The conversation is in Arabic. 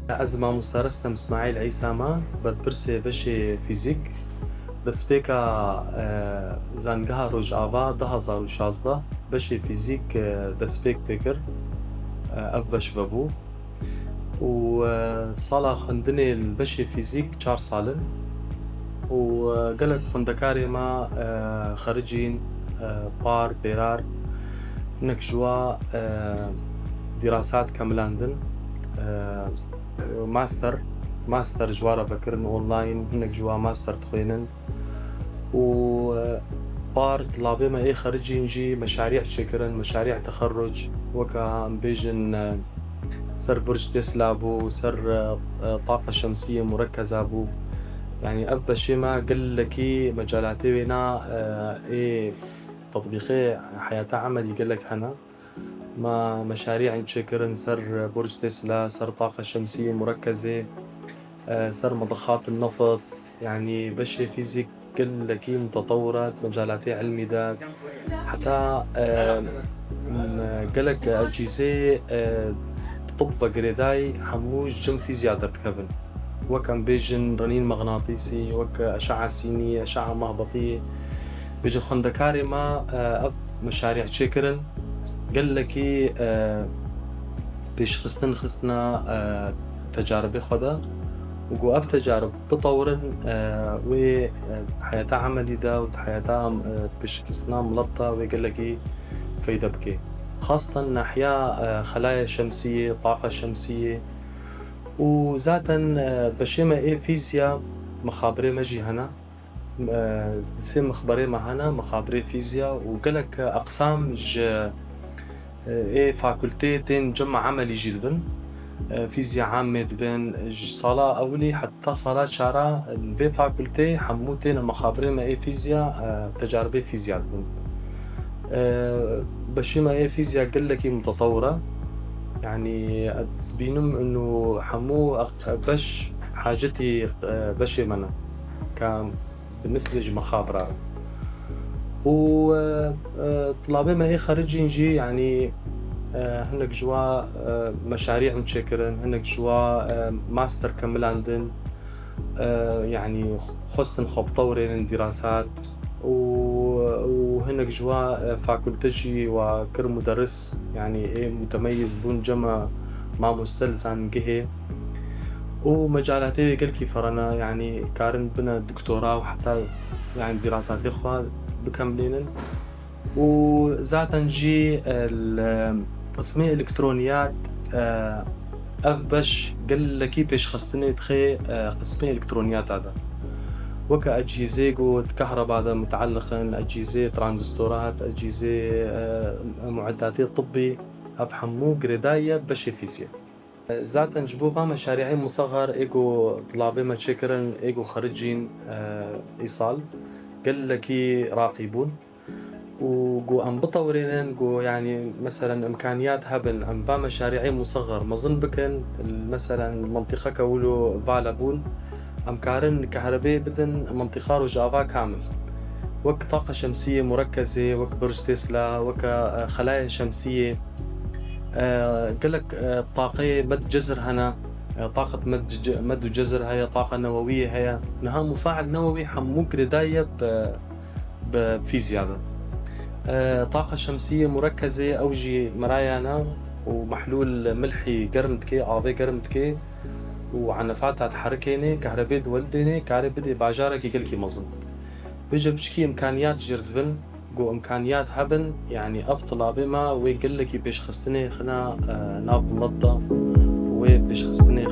أزمة مسترسلم إسماعيل عيسى ما برسي بشي فيزيك دسبيكا زانجها روج آفا ده زارو شازده بشي فيزيك دسبيك بيكر أف بش بابو وصالة خندني البشي فيزيك 4 سالة وقلق خندكاري ما خريجين بار بيرار هناك جوا دراسات كاملاندن ماستر جوارا بكرن اونلاين هناك جوا ماستر تخوينن و بار طلابي ما خريجين جي مشاريع شكرن مشاريع تخرج وكا بيجن سر برج تسلا بو سر طاقة شمسية مركزة بو يعني أبا شي ما قل لكي مجالاتي وينا تطبيقي حياة عمل يقول لك هنا ما مشاريع شكرن سر برج تسلا سر طاقة شمسية مركزة سر مضخات النفط يعني بشري فيزيك كل لكي متطورة مجالاتي علمي داك حتى قلك أجهزة طب فقريداي حموش جم فيزياء درتكبن وكان بيجن رنين مغناطيسي وك أشعة سينية أشعة مهبطية بيجن خندكاري ما مشاريع شكرن قال لكي بيش خستنا تجاربي خدا وقوف تجارب بطورن وحياة عملي دا وحياة بيش خستنا ملطة وقال لكي فايدة بكي خاصة ناحية خلايا شمسية طاقة شمسية وذاتا بشيمة فيزياء مخابرة مجي هنا سي مخبري ما هنا مخابري فيزياء وقالك أقسام فاكولتي تين جمع عملي جلبن فيزياء عامة دبن صالة أولي حتى صالة شارع في فاكولتي حموتين مخابري ما فيزياء تجاربي فيزياء دبن بشيمة فيزياء قلكي متطورة يعني بينم إنه حمو بش حاجتي بشي منا كان بالنسبة لمخابرة وطلابي ما خارجين جي يعني هناك جوا مشاريع متشكرن هناك جوا ماستر كملاندن يعني خصن خب طورين دراسات وهناك جوا فاكولتجي وكر مدرس يعني متميز بون جمع مع مستلز عن جهة ومجالاتي قل كيف فرنا يعني كارن بنا دكتوراه وحتى يعني دراسات إخوة بكملين وزاتا نجي تصميم إلكترونيات أفبش قل لكي بيش خستني تخي قسمي إلكترونيات هذا وكا أجهزة قوت كهرباء هذا متعلقا أجهزة ترانزستورات أجهزة معدات طبي أفهمو قرداية بشي فيزياء ذاتا نجبوفا مشاريعي مصغر إيجو طلابي ما تشكرن إيجو خريجين إيصال قل لكي راقبون وقو أم بطورين قو يعني مثلا إمكانيات هبن أم با مشاريعي مصغر مظن بكن مثلا المنطقة كولو بالابون أم كارن كهرباء بدن منطقة رجافا كامل وك طاقة شمسية مركزة وك برج تسلا وك خلايا شمسية قلك طاقة مد جزر هنا طاقة مد جزر هي طاقة نووية هي نها مفاعل نووي حموك رداية بفيزياء طاقة شمسية مركزة أوجي مرايانا ومحلول ملحي قرمتكي آبي قرمتكي وعنفاتها تحركيني كهرباء دولديني كهرباء بدي باجارك يقلكي مظن بيجي بشكي إمكانيات جردفن قو إمكانيات هبن يعني أفضل بما ويقلكي بيش خستني خنا ناب ملطة وبيش خستني